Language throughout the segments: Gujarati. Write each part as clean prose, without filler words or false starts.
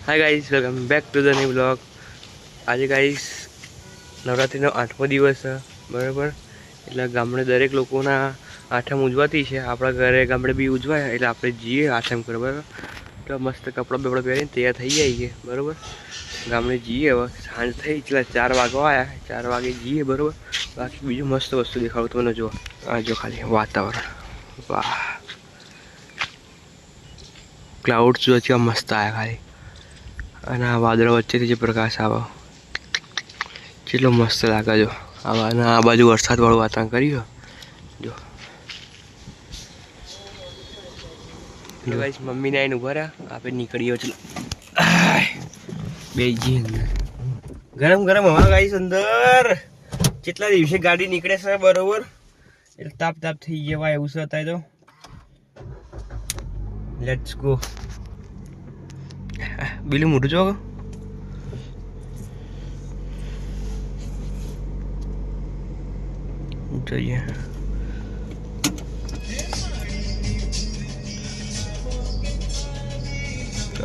Hi guys, welcome back to the new blog. આજે ગાઈસ નવરાત્રિનો 8મો દિવસ છે, બરાબર. એટલે ગામડે દરેક લોકોના આઠમ ઉજવાતી છે. આપણા ઘરે ગામડે બી ઉજવાય એટલે આપણે જઈએ આઠમ કરવા, બરાબર. તો મસ્ત કપડાં બપડા પહેરીને તૈયાર થઈ જઈએ, બરાબર. ગામડે જઈએ. હવે સાંજ થઈ, એટલે 4 વાગવા આવ્યા. 4 વાગે જઈએ, બરાબર. બાકી બીજું મસ્ત વસ્તુ દેખાડું તમને. જો આ જો ખાલી વાતાવરણ, વાહ. ક્લાઉડ જો છે મસ્ત આવ્યા ખાલી, અને આ વાદળો વચ્ચેથી જે પ્રકાશ આવે કેટલો મસ્ત લાગે. જો અને આ બાજુ વરસાદવાળું વાતાવરણ કર્યું. જો ગાઈસ, મમ્મીને આવીને ઉભા રહ્યા. આપણે નીકળીએ. ચલો બેજી ગરમ ગરમ હવા ગાઈસ અંદર. કેટલા દિવસે ગાડી નીકળે છે, બરોબર. એટલે તાપ તાપ થઈ જવાય એવું છે અત્યારે. તો લેટ્સ ગો. બીલું મોટું જો જોઈએ.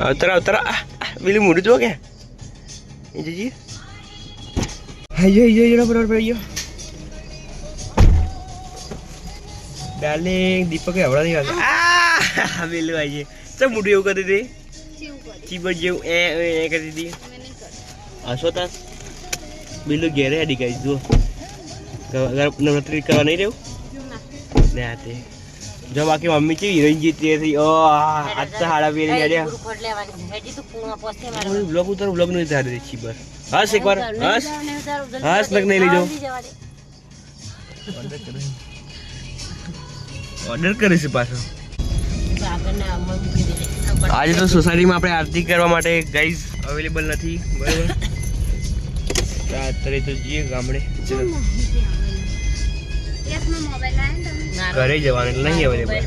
અવતરા અવતરા બીલું મોટું જો કે એ જઈએ. હા બરાબર ગયો ડાર્લિંગ. દીપક હવડા નહીં વાગે. આ બીલું આવી છે મોટું એવું કરતી હતી. ચીબર જેવું એ કરી દીધી. હસો તાર બીલું ઘેરે અડી ગઈ. જો નવરાત્રી કરવા નહીં રહ્યું ને આતે જો. બાકી મમ્મી છે હિરોઈન જીતી હતી. આજ તો હાડા પહેરી ગયા. બ્લોગ ઉતાર, બ્લોગ નું ધારે ચીબર. હસ એકવાર હસ હસ લગ નહીં લીધો. ઓર્ડર કરે છે પાછો. આજે તો સોસાયટીમાં આપણે આરતી કરવા માટે ગાઈઝ અવેલેબલ નથી, બરાબર. અત્યારે તો જઈએ ગામડે. ઘરે જવાનું એટલે નહીં અવેલેબલ.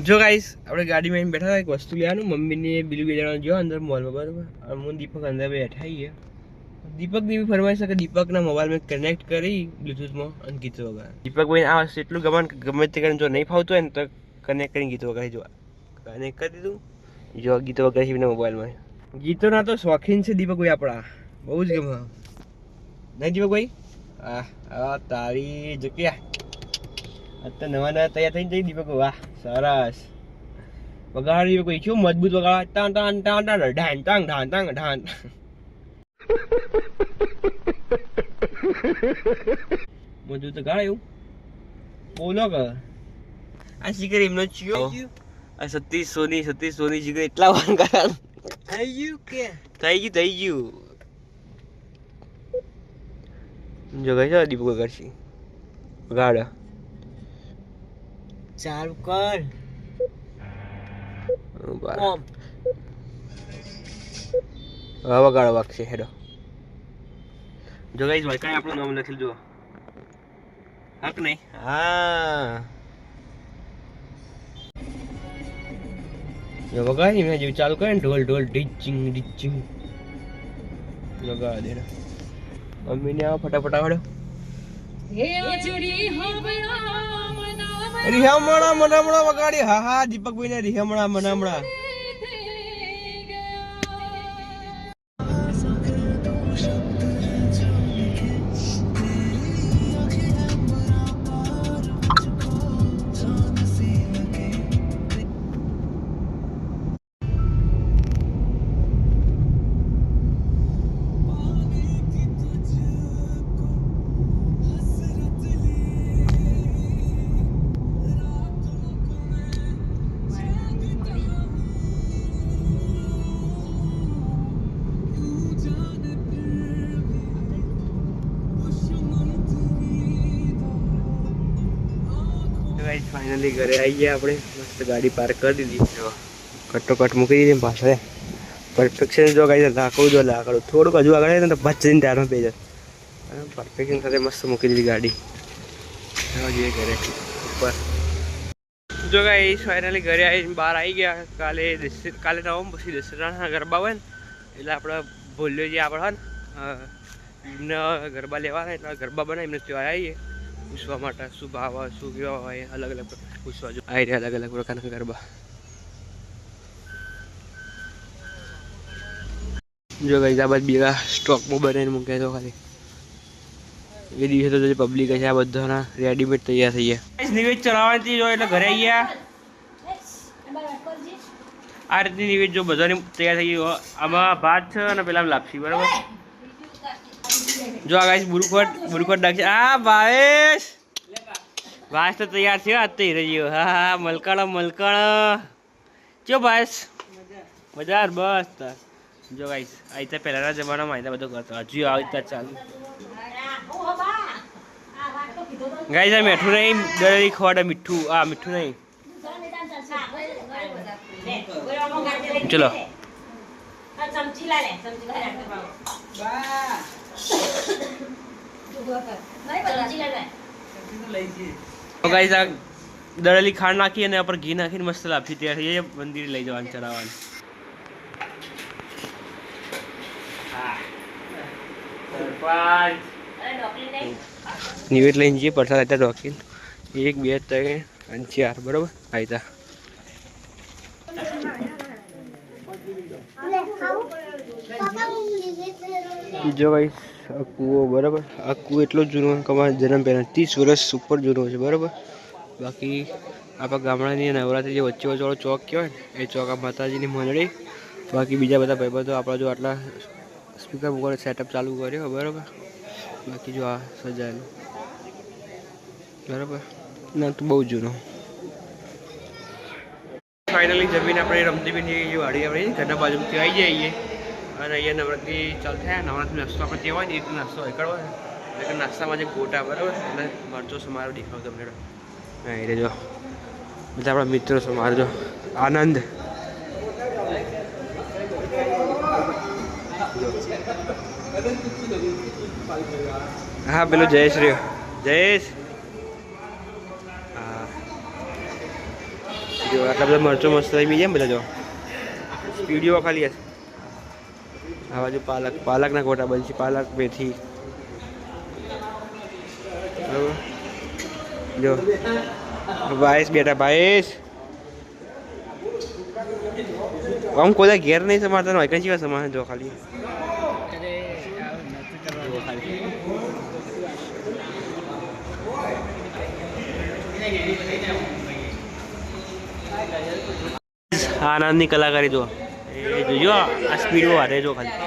જો ગાઈસ, આપણે ગાડીમાં બેઠા હતા. એક વસ્તુ લેવાનું, મમ્મીને બીલું બેજાવાનું જો અંદર મોલમાં, બરાબર. હું દીપક અંદર બેઠા છીએ. દીપકની બી ફરમાઈશ કે દીપકના મોબાઈલમાં કનેક્ટ કરી બ્લૂટૂથમાં અને ગીતો વગાડે. દીપકભાઈ આ વસ્તુ એટલું ગમે તે કરીને જો નહીં ફાવતું હોય ને તો કનેક્ટ કરીને ગીતો વગાડી. જો કનેક્ટ કરી દીધું. જો ગીતો વગાડી છે મોબાઈલમાં. ગીતોના તો શોખીન છે દીપકભાઈ આપણા, બહુ જ ગમે. નહીં દીપકભાઈ? હા તારી જગ્યા અત્યારે નવા નવા તૈયાર થઈ જઈ. દીપક વાહ સરસ વગાડી. કોઈ શું મજબૂત વગાડ. ટાણ ટાણ ટાણ ટાણ ઢાન ટાંગ ઢાન ટાંગ ઢાન. મજબૂત તો ગાળ એવું બોલો કે આ શીખર એમનો ચિયો. આ સતીશ સોની શીખર એટલા વાન કરા. થઈ ગયું કે થઈ ગયું. જો ગઈ છે દીપક કરશી ગાડ ચાલુ કર. વગાડો વાગશે હેડો. જો ગાઈસ વાયકાઈ આપણું નામ લખી જો. હક નહીં. હા જો વગાડી મેં જેવું ચાલુ કરે ને ઢોલ ઢોલ ડીચિંગ ડીચિંગ વગાડ દે. મમ્મીને આવો ફટાફટ આવડો. રિહામણા મનામણા વગાડી. હા હા દીપકભાઈ ને રિહામણા મનામણા. ગાઈસ ફાઇનલી ઘરે આવી ગયા આપણે. મસ્ત ગાડી પાર્ક કરી દીધી. જો કટ મૂકી દીધી પાછળ. પરફેક્શન જો ગાઈસ લાકડું થોડુંક હજુ આગળ ને તો ભચીને ટાયરમાં પી જાય. પરફેક્શન સાથે મસ્ત મૂકી દીધી ગાડી. જઈએ ઘરે ઉપર. જો ગાઈસ ફાઇનલી ઘરે આવીને બહાર આવી ગયા. કાલે નવમ પછી દસરાના ગરબા હોય ને એટલે આપણે ભૂલ્યો જે આપણે હોય ને એમને ગરબા લેવાના એટલે ગરબા બનાવી એમને ત્યાં આવીએ પૂછવા માટે શું ભાવ હોય શું કેવા હોય અલગ અલગ પૂછવા જો આવી રહ્યા અલગ અલગ પ્રકારના ગરબા. જો ગાઈસ આ બધા બીજા સ્ટોકમાં બનાવીને મૂક્યા તો ખાલી એ દિવસે તો જે પબ્લિક છે આ બધાના રેડીમેડ તૈયાર થઈ ગયા. નિવેદ ચલાવવાની જો એટલે ઘરે આવી ગયા. આ રીતની નિવેદ જો બધાની તૈયાર થઈ ગઈ. આમાં ભાત છે અને પેલા લાપસી બરાબર. જો આ ગાઈસ બુરખોટ નાખશે. આ ભાવેશ તો તૈયાર થયો. આજ તો હીરો ગયો. હા મલકણ ચો ભાવેશ મજા બસ. જો ગાઈસ આ રીતે પહેલાના જમાનામાં આ બધું કરતો હજુ આવી રીતે ચાલુ. ગાઈસ આ મીઠું નહીં દરેક ખવાડે મીઠું. આ મીઠું નહીં. ચલો ગાઈસ આ દળેલી ખાંડ નાખી અને ઉપર ઘી નાખીને મસ્ત લાપસી તૈયાર થઈ જાય. મંદિરે લઈ જવાનું ચડાવવાનું. નિવેદ લઈને જઈએ પ્રસાદ હતા ડોકીન 1 2 3 અને 4 બરોબર આયતા. જો ભાઈ આ કૂવો બરાબર. આ કૂવો એટલો જૂનો કમા જન્મ પહેલાં 30 વર્ષ ઉપર જૂનો છે બરાબર. બાકી આપણા ગામડાની નવરાત્રી જે વચ્ચે વચ્ચેવાળો ચોક કહેવાય ને એ ચોક આ માતાજીની મંડળી. બાકી બીજા બધા ભાઈબંધો આપણા જો આટલા સ્પીકર મૂકવાનો સેટઅપ ચાલુ કર્યો બરાબર. બાકી જો આ સજાયેલું બરાબર ના તો બહુ જૂનો. ફાઇનલી જમીન આપણે રમતીબીની જે વાડી આપણે ઘરના બાજુથી આવી જઈએ અને અહીંયા નવરાત્રી ચાલુ થયા. નવરાત્રી નાસ્તો આપણે કહેવાય ને એ નાસ્તો નીકળવા એટલે નાસ્તામાં જે ગોટા બરાબર અને મરચો સમારો દેખાવ તમને. હા એ જો બધા આપણા મિત્રો સમારો જો આનંદ. હા પેલો જયેશ રહ્યો જયેશ. હા જો આટલા બધા મરચો મસ્ત થઈ જાય બધા જો સ્પીડીઓ ખાલી હશે. આ બાજુ પાલકના ગોટા બનશે. પાલક મેથી બરાબર. જો ભાઈસ બેટા ભાઈસ આમ કોઈ ઘેર નહીં સમારતા હોય કઈ જેવા સમાન જો ખાલી. આનંદની કલાકારી જો એ જોજો આ સ્પીડ વારે જો ખાલી.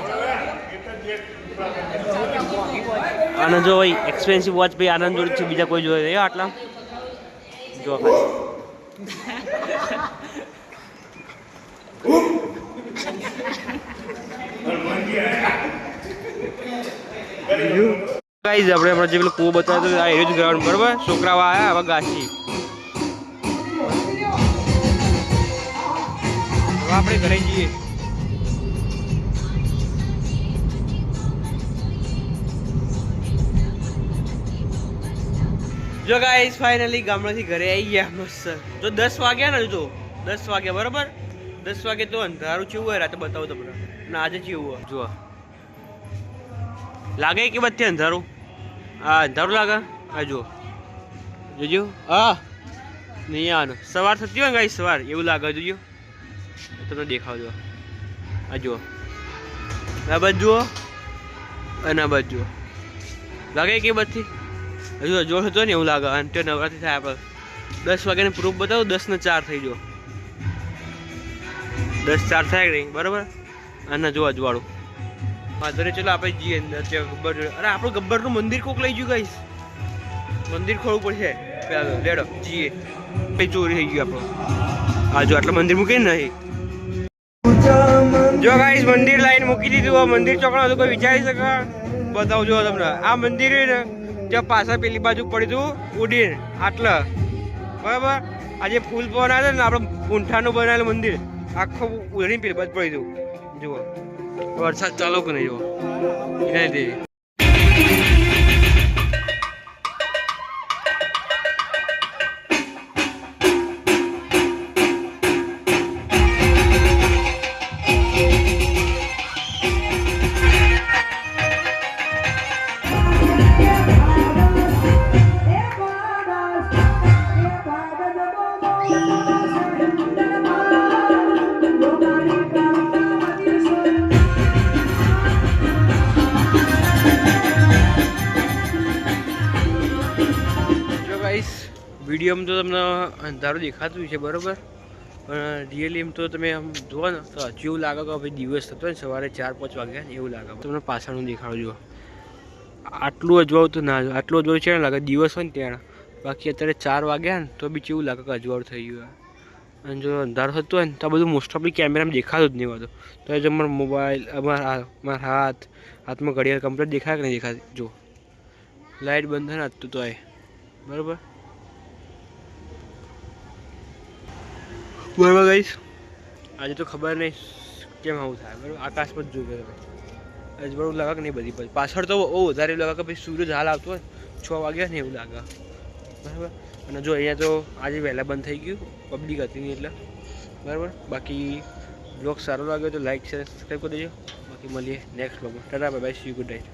આનંદ જો ભાઈ એક્સપેન્સિવ વોચ ભાઈ આનંદ જોડે છે બીજા કોઈ જોડે નહીં આટલા જો ખાલી. ગાઈસ આપણે જે પેલો કૂવો બતાવ્યો આ એરિયો જ ગ્રાઉન્ડ બરાબર. છોકરાઓ આવ્યા હવે ગાછી આપણે ઘરે જઈએ. જો ગાઈસ ફાઇનલી ગામડાથી ઘરે આવી ગયા મસ્ત. જો 10 વાગ્યા ને જો 10 વાગ્યા બરાબર. 10 વાગે તો અંધારું કેવું હોય રાતે બતાવું તમને ને આજે કેવું હોય જો લાગે કે બધી અંધારું. હા અંધારું લાગે. આ જો જોજો હા નહીં આનો સવાર થતી હોય ગાઈસ સવાર એવું લાગે જોજો તમને દેખાવજો. આ જુઓ આ બાજુ જુઓ અને આ બાજુ જુઓ લાગે કે બધી હજુ જોર હતો ને એવું લાગે. અને તે નવરાત્રી થાય આપણે 10 વાગ્યાની પ્રૂફ બતાવો 10 ને 4 થઈ જો 10 4 થાય કે નહીં બરાબર. અને જો અજવાળું વાંધો નહીં. ચલો આપણે જઈએ અંદર ત્યાં ગબ્બર જોડે. અરે આપણું ગબ્બરનું મંદિર કોક લઈ ગયું ગાઈસ. મંદિર ખોલવું પડશે લેડો જઈએ. કઈ ચોરી થઈ ગયું આપણું. હા જો આટલું મંદિર મૂકીને નહીં. જો ગાઈસ મંદિર લાઈન મૂકી દીધું. મંદિર ચોકડા હતું કોઈ વિચારી શકે બતાવું જો તમને. આ મંદિર ને ત્યાં પાછા પેલી બાજુ પડી હતું ઉડીને આટલા બરાબર. આજે ફૂલ પવન આવે ને આપણે ઊંઠાનું બનાવેલું મંદિર આખું ઉધડી પેલ બાદ પડી દઉં. જુઓ વરસાદ ચાલો કે નહીં જુઓ એના લીધે. વિડીયોમાં તો તમને અંધારું દેખાતું છે બરાબર, પણ રિયલી એમ તો તમે આમ જુઓ ને તો હજુ એવું લાગે કે ભાઈ દિવસ થતો ને સવારે 4-5 વાગ્યા ને એવું લાગે. તમને પાછળનું દેખાડું જુઓ, આટલું અજવાળું તો ના, આટલું અજવાળું છે ને લાગે દિવસ હોય ને ત્યાં. બાકી અત્યારે 4 વાગ્યા ને તો બી કેવું લાગે કે અજવાળું થઈ ગયું. અને જો અંધારું થતું હોય ને તો આ બધું મોસ્ટ ઓફલી કેમેરામાં દેખાતું જ નહીં હોતું. તો એ જો અમારો મોબાઈલ, અમારા હાથમાં ઘડિયાળ કમ્પ્લીટ દેખાય કે નહીં દેખાતી. જો લાઇટ બંધ થાય ને હતું તો એ બરાબર બરાબર ગાઈસ. આજે તો ખબર નહીં કેમ આવું થાય બરાબર. આકાશ પર જોયું તમે અજવાળું લાગે કે નહીં બધી પછી પાછળ તો બહુ વધારે લાગે કે ભાઈ સૂરજ હાલ આવતો હોય 6 વાગ્યા ને એવું લાગે બરાબર. અને જો અહીંયા તો આજે વહેલા બંધ થઈ ગયું, પબ્લિક હતી નહીં એટલે બરાબર. બાકી બ્લોગ સારો લાગ્યો તો લાઈક શેર સબસ્ક્રાઈબ કરી દેજો. બાકી મળીએ નેક્સ્ટ બ્લોગમાં. Tata bye bye, C you, good night.